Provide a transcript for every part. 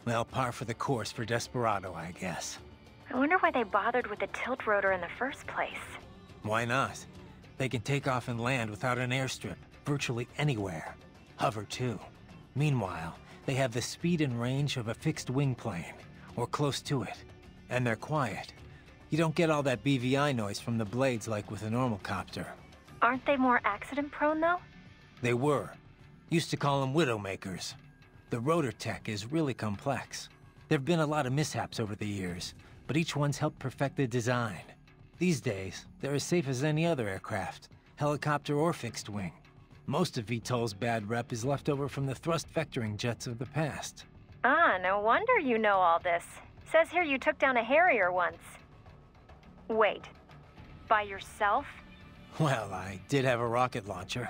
Well, par for the course for Desperado, I guess. I wonder why they bothered with the tilt rotor in the first place. Why not? They can take off and land without an airstrip, virtually anywhere. Hover, too. Meanwhile, they have the speed and range of a fixed-wing plane, or close to it. And they're quiet. You don't get all that BVI noise from the blades like with a normal copter. Aren't they more accident-prone, though? They were. Used to call them Widowmakers. The rotor tech is really complex. There've been a lot of mishaps over the years, but each one's helped perfect the design. These days, they're as safe as any other aircraft, helicopter or fixed wing. Most of VTOL's bad rep is left over from the thrust vectoring jets of the past. Ah, no wonder you know all this. Says here you took down a Harrier once. Wait, by yourself? Well, I did have a rocket launcher.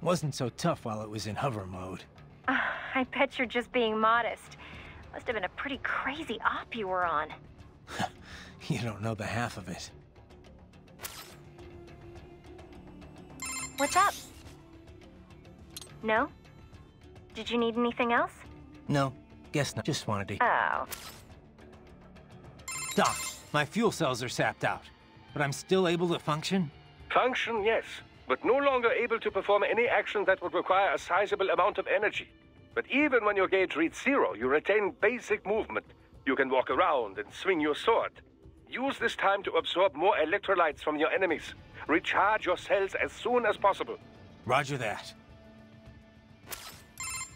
Wasn't so tough while it was in hover mode. I bet you're just being modest. Must have been a pretty crazy op you were on. You don't know the half of it. What's up? No? Did you need anything else? No, guess not. Just wanted to... Oh. Doc, my fuel cells are sapped out, but I'm still able to function? Function, yes, but no longer able to perform any action that would require a sizable amount of energy. But even when your gauge reads 0, you retain basic movement. You can walk around and swing your sword. Use this time to absorb more electrolytes from your enemies. Recharge your cells as soon as possible. Roger that.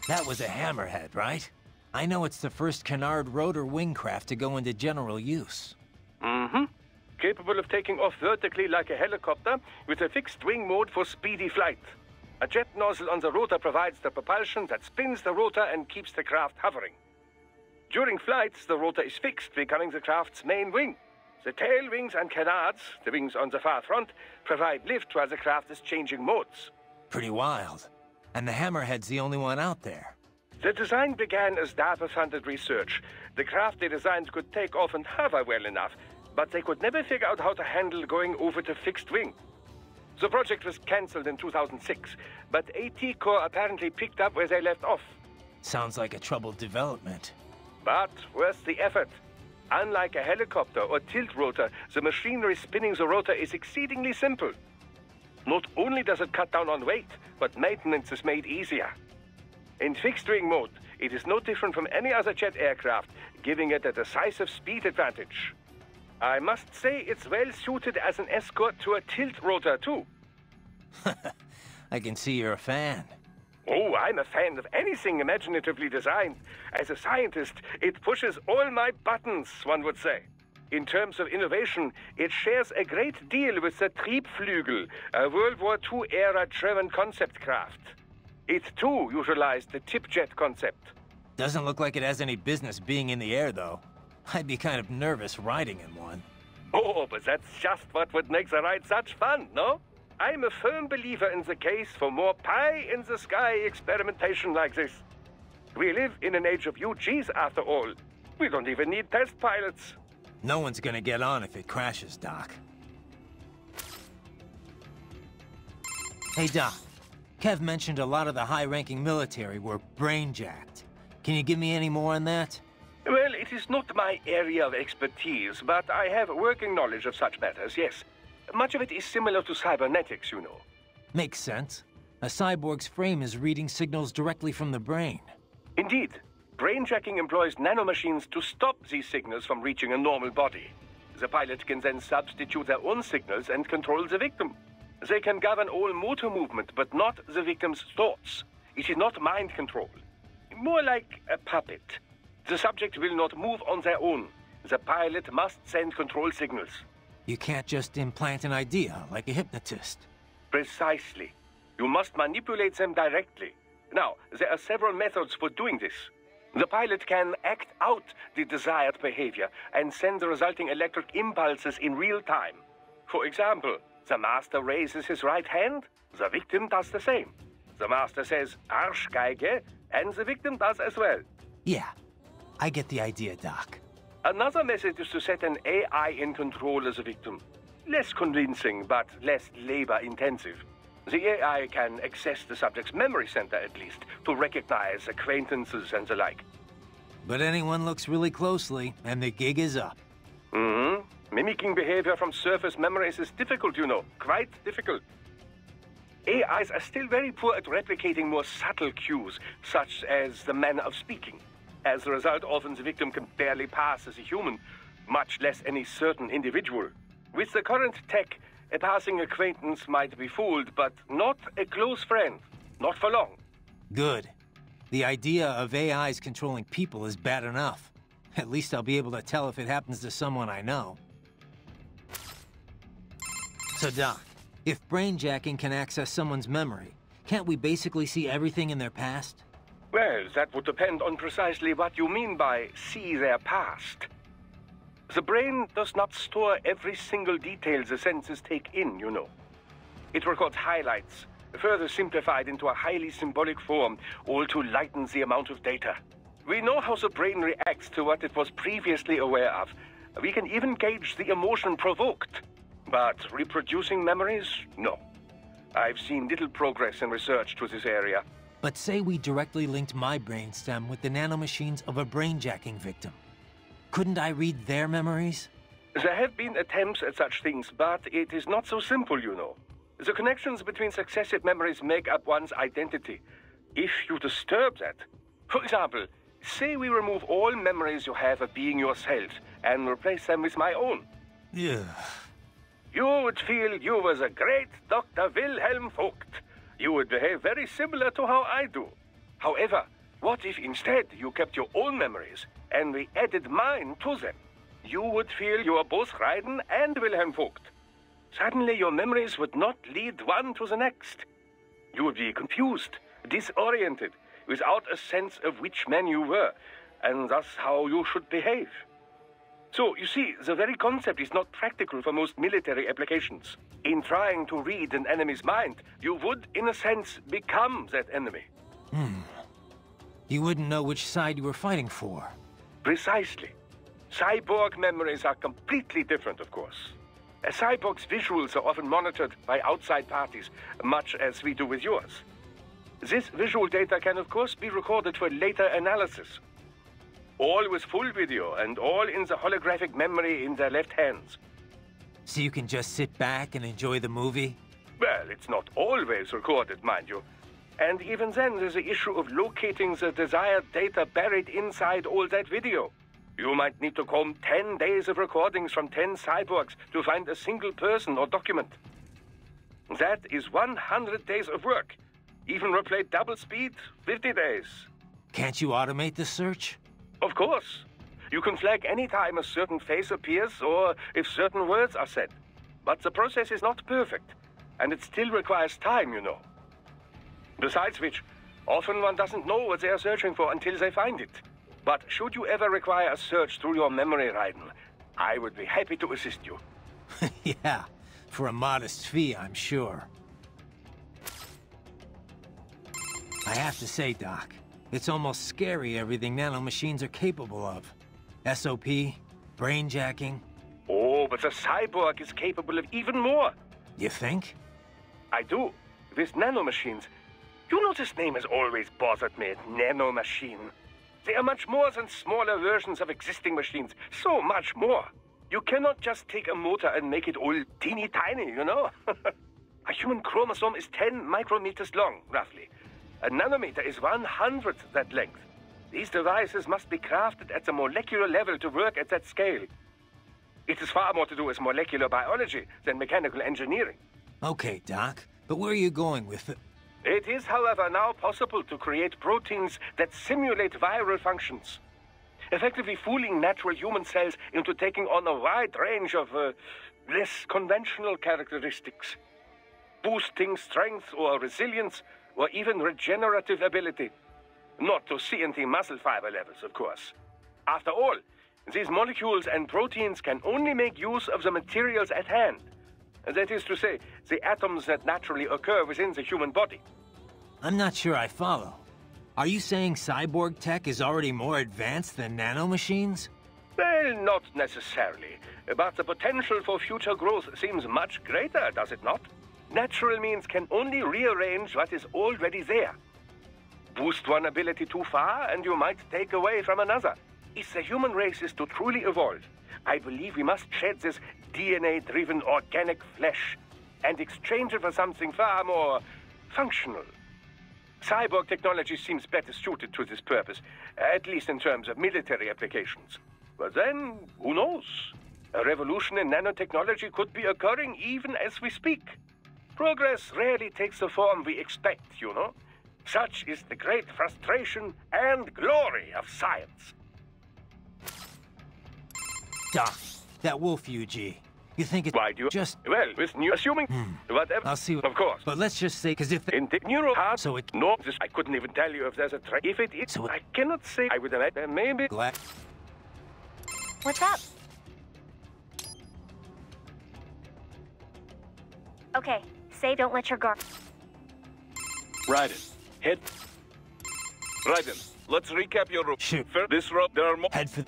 That was a hammerhead, right? I know it's the first canard rotor wingcraft to go into general use. Mm-hmm. Capable of taking off vertically like a helicopter with a fixed wing mode for speedy flight. A jet nozzle on the rotor provides the propulsion that spins the rotor and keeps the craft hovering. During flights, the rotor is fixed, becoming the craft's main wing. The tail wings and canards, the wings on the far front, provide lift while the craft is changing modes. Pretty wild. And the hammerhead's the only one out there. The design began as DARPA-funded research. The craft they designed could take off and hover well enough, but they could never figure out how to handle going over to fixed wing. The project was cancelled in 2006, but AT Corps apparently picked up where they left off. Sounds like a troubled development. But worth the effort. Unlike a helicopter or tilt rotor, the machinery spinning the rotor is exceedingly simple. Not only does it cut down on weight, but maintenance is made easier. In fixed-wing mode, it is no different from any other jet aircraft, giving it a decisive speed advantage. I must say it's well suited as an escort to a tilt rotor, too. I can see you're a fan. Oh, I'm a fan of anything imaginatively designed. As a scientist, it pushes all my buttons, one would say. In terms of innovation, it shares a great deal with the Triebflügel, a World War II-era German concept craft. It, too, utilized the tip-jet concept. Doesn't look like it has any business being in the air, though. I'd be kind of nervous riding in one. Oh, but that's just what would make the ride such fun, no? I'm a firm believer in the case for more pie-in-the-sky experimentation like this. We live in an age of UGs, after all. We don't even need test pilots. No one's gonna get on if it crashes, Doc. Hey, Doc. Kev mentioned a lot of the high-ranking military were brain-jacked. Can you give me any more on that? Well, it is not my area of expertise, but I have working knowledge of such matters, yes. Much of it is similar to cybernetics, you know. Makes sense. A cyborg's frame is reading signals directly from the brain. Indeed. Brainjacking employs nanomachines to stop these signals from reaching a normal body. The pilot can then substitute their own signals and control the victim. They can govern all motor movement, but not the victim's thoughts. It is not mind control. More like a puppet. The subject will not move on their own. The pilot must send control signals. You can't just implant an idea like a hypnotist. Precisely. You must manipulate them directly. Now, there are several methods for doing this. The pilot can act out the desired behavior and send the resulting electric impulses in real time. For example, the master raises his right hand, the victim does the same. The master says, Arschgeige, and the victim does as well. Yeah, I get the idea, Doc. Another method is to set an AI in control as a victim. Less convincing, but less labor-intensive. The AI can access the subject's memory center, at least, to recognize acquaintances and the like. But anyone looks really closely, and the gig is up. Mm-hmm. Mimicking behavior from surface memories is difficult, you know. Quite difficult. AIs are still very poor at replicating more subtle cues, such as the manner of speaking. As a result, often the victim can barely pass as a human, much less any certain individual. With the current tech, a passing acquaintance might be fooled, but not a close friend. Not for long. Good. The idea of AIs controlling people is bad enough. At least I'll be able to tell if it happens to someone I know. So, Doc, if brainjacking can access someone's memory, can't we basically see everything in their past? Well, that would depend on precisely what you mean by see their past. The brain does not store every single detail the senses take in, you know. It records highlights, further simplified into a highly symbolic form, all to lighten the amount of data. We know how the brain reacts to what it was previously aware of. We can even gauge the emotion provoked. But reproducing memories? No. I've seen little progress in research to this area. But say we directly linked my brainstem with the nanomachines of a brainjacking victim. Couldn't I read their memories? There have been attempts at such things, but it is not so simple, you know. The connections between successive memories make up one's identity. If you disturb that... For example, say we remove all memories you have of being yourself and replace them with my own. Yeah. You would feel you was a great Dr. Wilhelm Vogt. You would behave very similar to how I do. However, what if instead you kept your own memories and we added mine to them? You would feel you are both Raiden and Wilhelm Vogt. Suddenly your memories would not lead one to the next. You would be confused, disoriented, without a sense of which man you were, and thus how you should behave. So, you see, the very concept is not practical for most military applications. In trying to read an enemy's mind, you would, in a sense, become that enemy. You wouldn't know which side you were fighting for. Precisely. Cyborg memories are completely different, of course. A cyborg's visuals are often monitored by outside parties, much as we do with yours. This visual data can, of course, be recorded for later analysis. All with full video and all in the holographic memory in their left hands. So you can just sit back and enjoy the movie? Well, it's not always recorded, mind you. And even then, there's the issue of locating the desired data buried inside all that video. You might need to comb 10 days of recordings from 10 cyborgs to find a single person or document. That is 100 days of work. Even replayed double speed, 50 days. Can't you automate the search? Of course. You can flag any time a certain face appears or if certain words are said. But the process is not perfect, and it still requires time, you know. Besides which, often one doesn't know what they are searching for until they find it. But should you ever require a search through your memory, Raiden, I would be happy to assist you. Yeah, for a modest fee, I'm sure. I have to say, Doc, it's almost scary everything nanomachines are capable of. SOP, brainjacking. Oh, but the cyborg is capable of even more. You think? I do. With nanomachines. You know this name has always bothered me, nanomachine. They are much more than smaller versions of existing machines. So much more. You cannot just take a motor and make it all teeny tiny, you know? A human chromosome is 10 micrometers long, roughly. A nanometer is 1/100th that length. These devices must be crafted at the molecular level to work at that scale. It is far more to do with molecular biology than mechanical engineering. Okay, Doc, but where are you going with it? It is, however, now possible to create proteins that simulate viral functions, effectively fooling natural human cells into taking on a wide range of less conventional characteristics, boosting strength or resilience or even regenerative ability. Not to CNT muscle fiber levels, of course. After all, these molecules and proteins can only make use of the materials at hand. That is to say, the atoms that naturally occur within the human body. I'm not sure I follow. Are you saying cyborg tech is already more advanced than nanomachines? Well, not necessarily. But the potential for future growth seems much greater, does it not? Natural means can only rearrange what is already there. Boost one ability too far, and you might take away from another. If the human race is to truly evolve, I believe we must shed this DNA-driven organic flesh and exchange it for something far more functional. Cyborg technology seems better suited to this purpose, at least in terms of military applications. But then, who knows? A revolution in nanotechnology could be occurring even as we speak. Progress rarely takes the form we expect, you know? Such is the great frustration and glory of science. Doc, that wolf UG. You think it's Why do you just... Well, with new... Assuming... Whatever... I'll see what... Of course. But let's just say, because if... In the neuro... So it... No, this, I couldn't even tell you if there's a train. If it is... So I cannot say... I would imagine... Maybe... Glad... What's up? Okay, say don't let your guard... Raiden. Head... Raiden, let's recap your route. Shoot. First, this road, there are more... Head for...